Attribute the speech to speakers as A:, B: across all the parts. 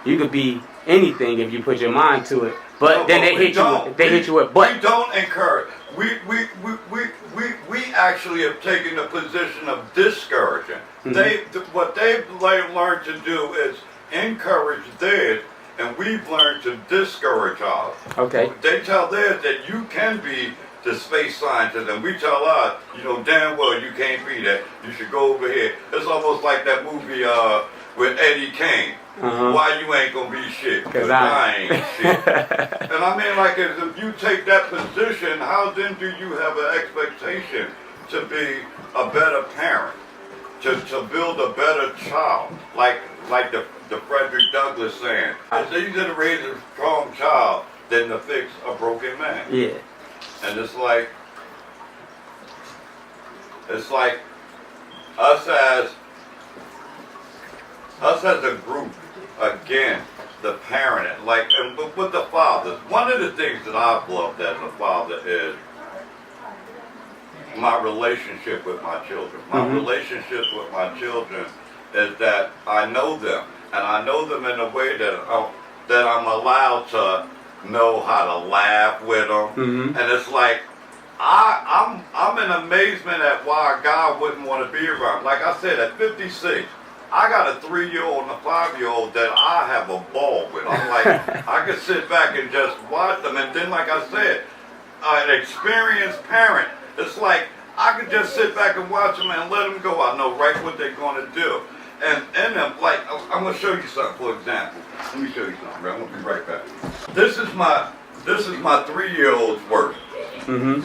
A: You could be anything if you put your mind to it. But then they hit you. They hit you with. But
B: we don't encourage. We actually have taken the position of discouraging. What they've learned to do is encourage theirs, and we've learned to discourage ours.
A: Okay.
B: They tell theirs that you can be the space scientist, and we tell us, damn well you can't be that. You should go over here. It's almost like that movie with Eddie Kane. Why you ain't gonna be shit? Because I ain't shit. And I mean, like, if you take that position, how then do you have an expectation to be a better parent, to build a better child, like the Frederick Douglass saying, it's easier to raise a strong child than to fix a broken man.
A: Yeah.
B: And it's like us as a group, again, the parent, and with the fathers. One of the things that I've loved as a father is my relationship with my children. My relationship with my children is that I know them, and I know them in a way that I'm allowed to know how to laugh with them. And it's like I'm in amazement at why God wouldn't want to be around. Like I said, at 56, I got a 3-year-old and a 5-year-old that I have a ball with. I'm like, I could sit back and just watch them. And then, like I said, an experienced parent, it's like I could just sit back and watch them and let them go. I know right what they're going to do. And them, like, I'm going to show you something, for example. Let me show you something, bro. I'm going to be right back. This is my 3-year-old's work. And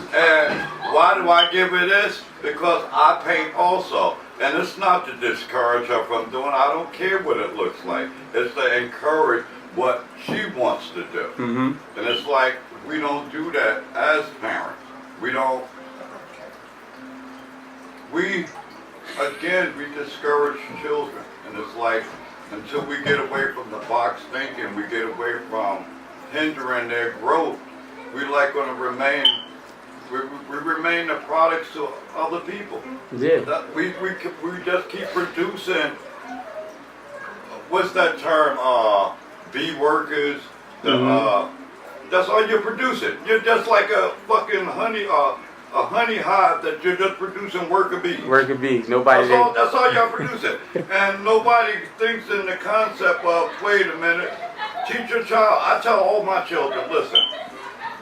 B: why do I give her this? Because I paint also. And it's not to discourage her from doing it. I don't care what it looks like. It's to encourage what she wants to do. And it's like, we don't do that as parents. We discourage children. And it's like, until we get away from the box thinking, we get away from hindering their growth, we like going to remain, we remain the products to other people.
A: Yeah.
B: We just keep producing, what's that term, bee workers, that's all you're producing. You're just like a fucking honey hive that you're just producing worker bees.
A: Worker bees. Nobody.
B: That's all y'all producing. And nobody thinks in the concept of, wait a minute, teach your child. I tell all my children, listen,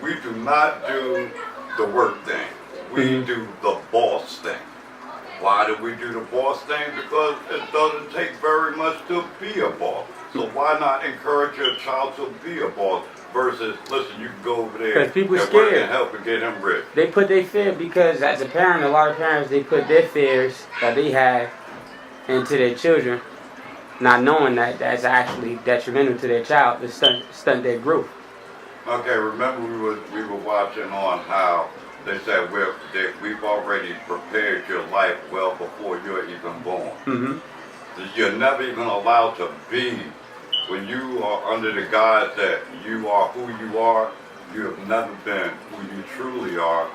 B: we do not do the work thing. We do the boss thing. Why do we do the boss thing? Because it doesn't take very much to be a boss. So why not encourage your child to be a boss versus, listen, you can go over there and work and help and get him rich.
A: They put their fear, because as a parent, a lot of parents, they put their fears that they have into their children, not knowing that that's actually detrimental to their child, to stunt their growth.
B: Okay, remember we were watching on how they said we've already prepared your life well before you're even born. You're never even allowed to be. When you are under the guise that you are who you are, you have never been who you truly are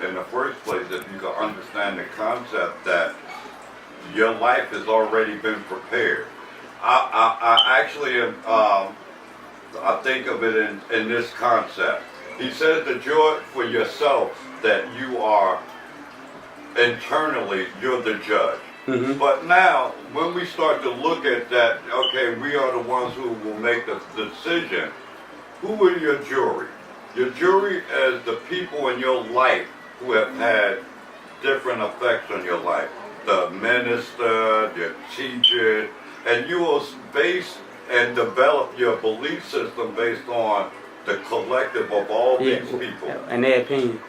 B: in the first place. If you can understand the concept that your life has already been prepared. I actually am, I think of it in this concept. He says the joy for yourself that you are internally, you're the judge. But now, when we start to look at that, okay, we are the ones who will make the decision. Who are your jury? Your jury is the people in your life who have had different effects on your life. The minister, the teacher, and you will base and develop your belief system based on the collective of all these people.
A: And their opinion.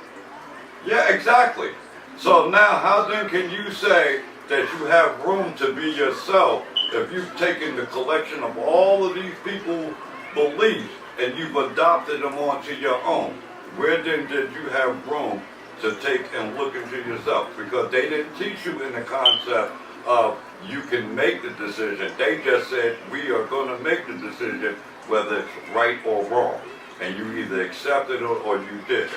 B: Yeah, exactly. So now, how then can you say that you have room to be yourself if you've taken the collection of all of these people's beliefs and you've adopted them onto your own? Where then did you have room to take and look into yourself? Because they didn't teach you in the concept of you can make the decision. They just said we are going to make the decision whether it's right or wrong. And you either accept it or you didn't.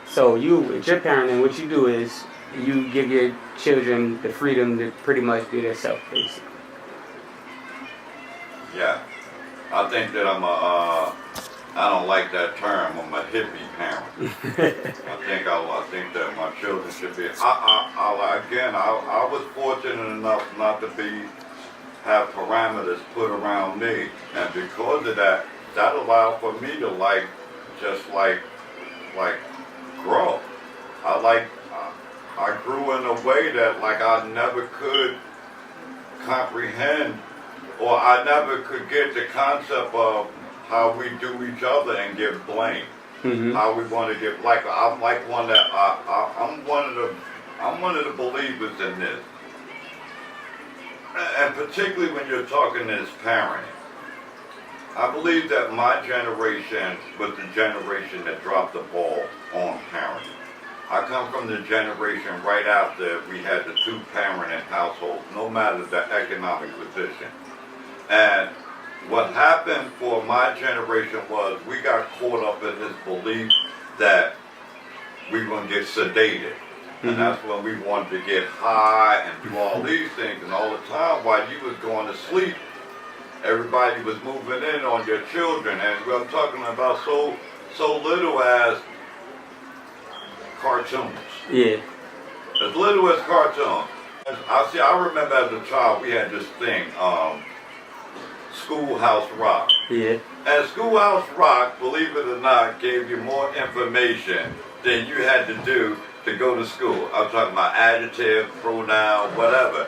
A: So with your parenting, what you do is you give your children the freedom to pretty much be themselves, basically.
B: Yeah. I think that I don't like that term. I'm a hippie parent. I think that my children should be. I was fortunate enough not to have parameters put around me, and because of that, that allowed for me to just like grow. I grew in a way that I never could comprehend, or I never could get the concept of how we do each other and give blame.
A: Mm-hmm.
B: How we want to give, I'm like one that I'm one of the believers in this, and particularly when you're talking as parenting. I believe that my generation was the generation that dropped the ball on parenting. I come from the generation right after we had the two-parenting household, no matter the economic position. And what happened for my generation was we got caught up in this belief that we were going to get sedated. Mm-hmm. And that's when we wanted to get high and do all these things. And all the time while you was going to sleep, everybody was moving in on your children. And I'm talking about so little as cartoons.
A: Yeah.
B: As little as cartoons. I remember as a child we had this thing, Schoolhouse Rock.
A: Yeah.
B: And Schoolhouse Rock, believe it or not, gave you more information than you had to do to go to school. I'm talking about adjective, pronoun, whatever.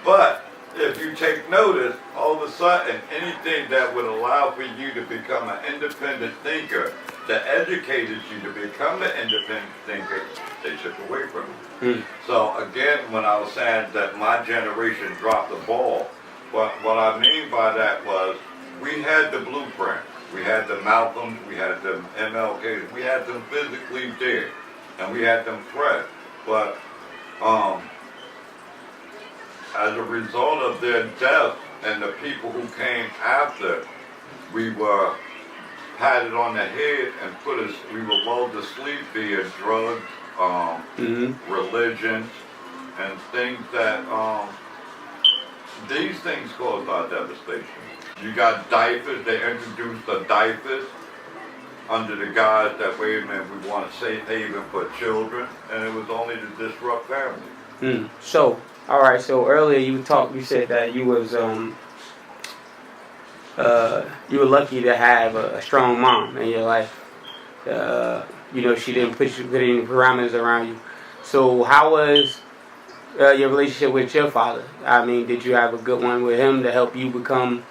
B: But if you take notice, all of a sudden, anything that would allow for you to become an independent thinker, that educated you to become an independent thinker, they took away from you. Mm. So again, when I was saying that my generation dropped the ball, what I mean by that was we had the blueprint. We had the Malcolms, we had the MLKs, we had them physically there, and we had them fresh. But as a result of their death and the people who came after, we were patted on the head and we were lulled to sleep via drugs, religions, and things that, these things caused our devastation. You got diapers, they introduced the diapers under the guise that, wait a minute, we want a safe haven for children, and it was only to disrupt families.
A: Mm. So, all right, so earlier you said that you was, you were lucky to have a strong mom in your life. She didn't put any parameters around you. So how was your relationship with your father? I mean, did you have a good one with him to help you become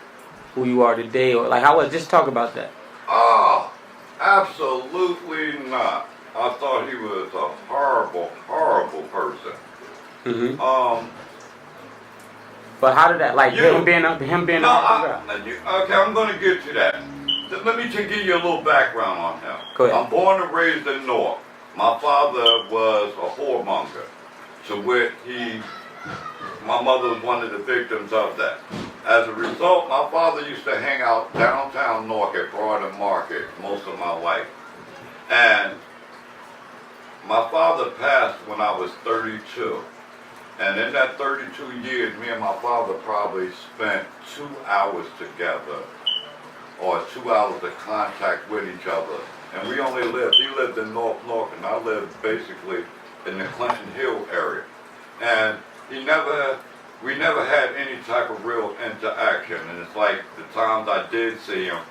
A: who you are today? Or how was, just talk about that.
B: Oh, absolutely not. I thought he was a horrible, horrible person. Mm-hmm.
A: But how did that, him being a guy?
B: Okay, I'm going to get to that. Let me give you a little background on him.
A: Go ahead.
B: I'm born and raised in North. My father was a whoremonger. So my mother was one of the victims of that. As a result, my father used to hang out downtown North at Broad Market most of my life. And my father passed when I was 32. And in that 32 years, me and my father probably spent 2 hours together, or 2 hours of contact with each other. And he lived in North and I lived basically in the Clinton Hill area. And we never had any type of real interaction. And it's like the times I did see him,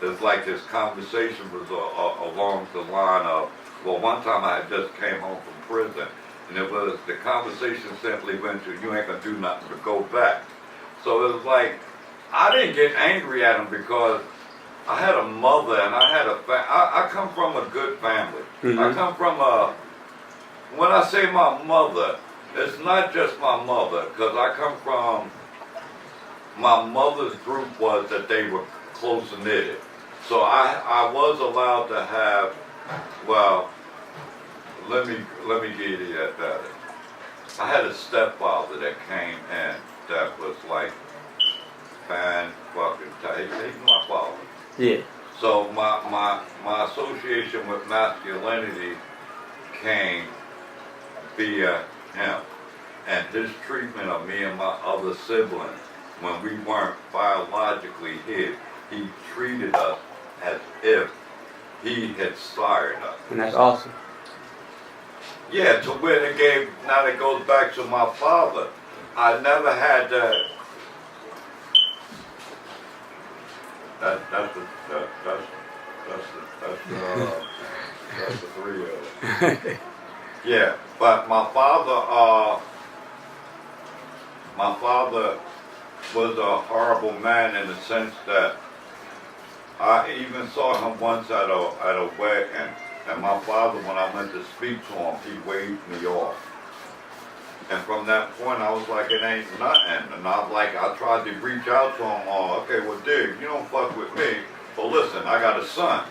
B: it's like this conversation was along the line of, well, one time I had just came home from prison, and the conversation simply went to, you ain't gonna do nothing but go back. So it was like, I didn't get angry at him because I had a mother and I come from a good family. Mm-hmm. I come from when I say my mother, it's not just my mother, because I come from, my mother's group was that they were close knitted. So I was allowed to have, well, let me get you that better. I had a stepfather that came in that was like fan-fucking-tight. He's my father.
A: Yeah.
B: So my association with masculinity came via him. And his treatment of me and my other siblings when we weren't biologically his. he treated us as if he had sired us.
A: And that's awesome.
B: Yeah, to where it gave, now it goes back to my father. I never had that. That's the three of them. Yeah, but my father was a horrible man in the sense that I even saw him once at a wedding, and my father, when I went to speak to him, he waved me off. And from that point, I was like, it ain't nothing. And I tried to reach out to him. Oh, okay, well, Dig, you don't fuck with me. But listen, I got a son.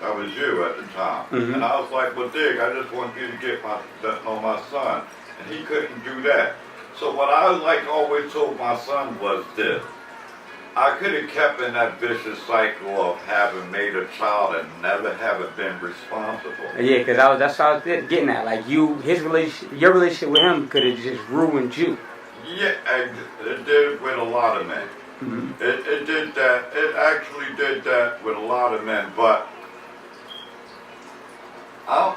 B: That was you at the time.
A: Mm-hmm.
B: And I was like, well, Dig, I just want you to get know my son. And he couldn't do that. So what I always told my son was this. I could have kept in that vicious cycle of having made a child and never having been responsible.
A: Yeah, because that's what I was getting at. Like your relationship with him could have just ruined you.
B: Yeah, it did with a lot of men.
A: Mm-hmm.
B: It did that. It actually did that with a lot of men. But I'm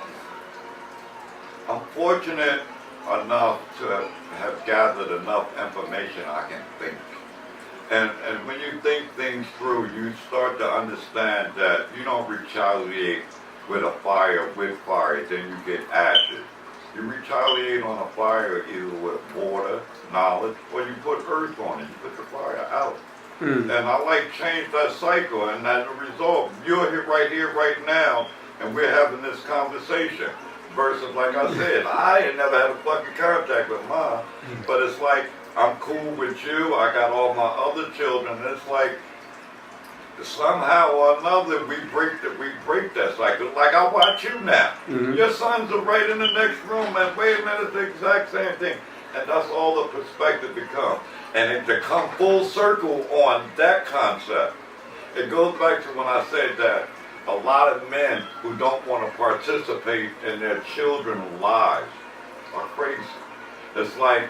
B: fortunate enough to have gathered enough information I can think. And when you think things through, you start to understand that you don't retaliate with a fire with fire, then you get ashes. You retaliate on a fire either with water, knowledge, or you put earth on it. You put the fire out. Mm. And I change that cycle, and as a result, you're here, right now, and we're having this conversation. Versus, like I said, I ain't never had a fucking contact with mine, but it's like, I'm cool with you, I got all my other children, it's like, somehow or another, we break that cycle. Like, I watch you now. Mm-hmm. Your sons are right in the next room, and wait a minute, it's the exact same thing. And that's all the perspective becomes. And to come full circle on that concept, it goes back to when I said that a lot of men who don't want to participate in their children's lives are crazy. It's like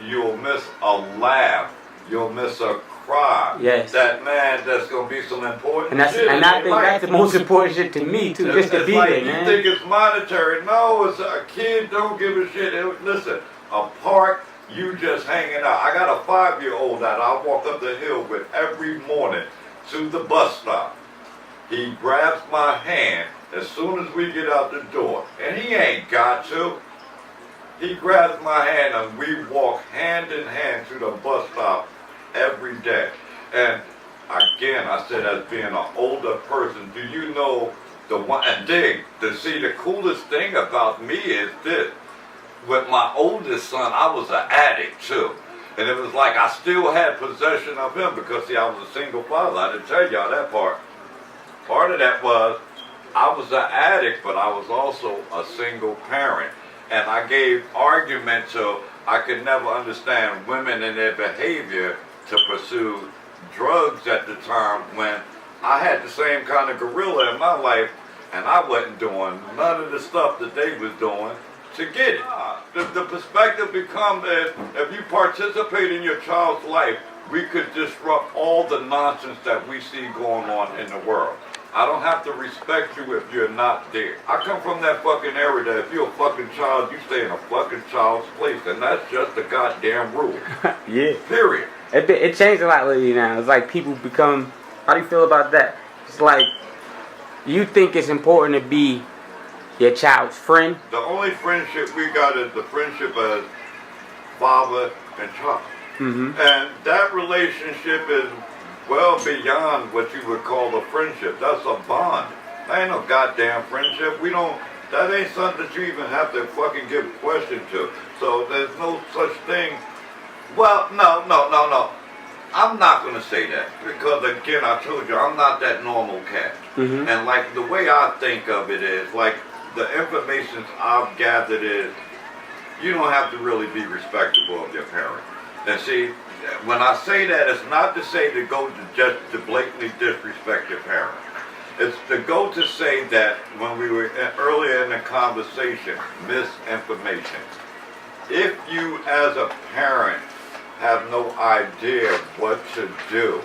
B: you'll miss a laugh, you'll miss a cry.
A: Yes.
B: That man, that's gonna be some important shit.
A: And I think that's the most important shit to me too, just to be there, man.
B: You think it's monetary? No, it's a kid. Don't give a shit. Listen, a park. You just hanging out. I got a 5-year-old that I walk up the hill with every morning to the bus stop. He grabs my hand as soon as we get out the door. And he ain't got to. He grabs my hand and we walk hand in hand to the bus stop every day. And again, I said, as being an older person, do you know the one, and Dig, to see the coolest thing about me is this. With my oldest son, I was an addict too. And it was like I still had possession of him because, see, I was a single father. I didn't tell y'all that part. Part of that was I was an addict, but I was also a single parent. And I gave argument to, I could never understand women and their behavior to pursue drugs at the time when I had the same kind of gorilla in my life and I wasn't doing none of the stuff that they was doing to get it. The perspective becomes that if you participate in your child's life, we could disrupt all the nonsense that we see going on in the world. I don't have to respect you if you're not there. I come from that fucking area that if you're a fucking child, you stay in a fucking child's place, and that's just the goddamn rule.
A: Yeah.
B: Period.
A: It changed a lot lately now. It's like people become, how do you feel about that? It's like, you think it's important to be your child's friend?
B: The only friendship we got is the friendship as father and child. Mm-hmm. And that relationship is well beyond what you would call a friendship. That's a bond. That ain't no goddamn friendship. That ain't something that you even have to fucking give question to. So there's no such thing. Well, no. I'm not going to say that. Because again, I told you, I'm not that normal cat. Mm-hmm. And like the way I think of it is, like the information I've gathered is, you don't have to really be respectable of your parent. And see, when I say that, it's not to say to go to just to blatantly disrespect your parent. It's to go to say that when we were earlier in the conversation, misinformation. If you as a parent have no idea what to do,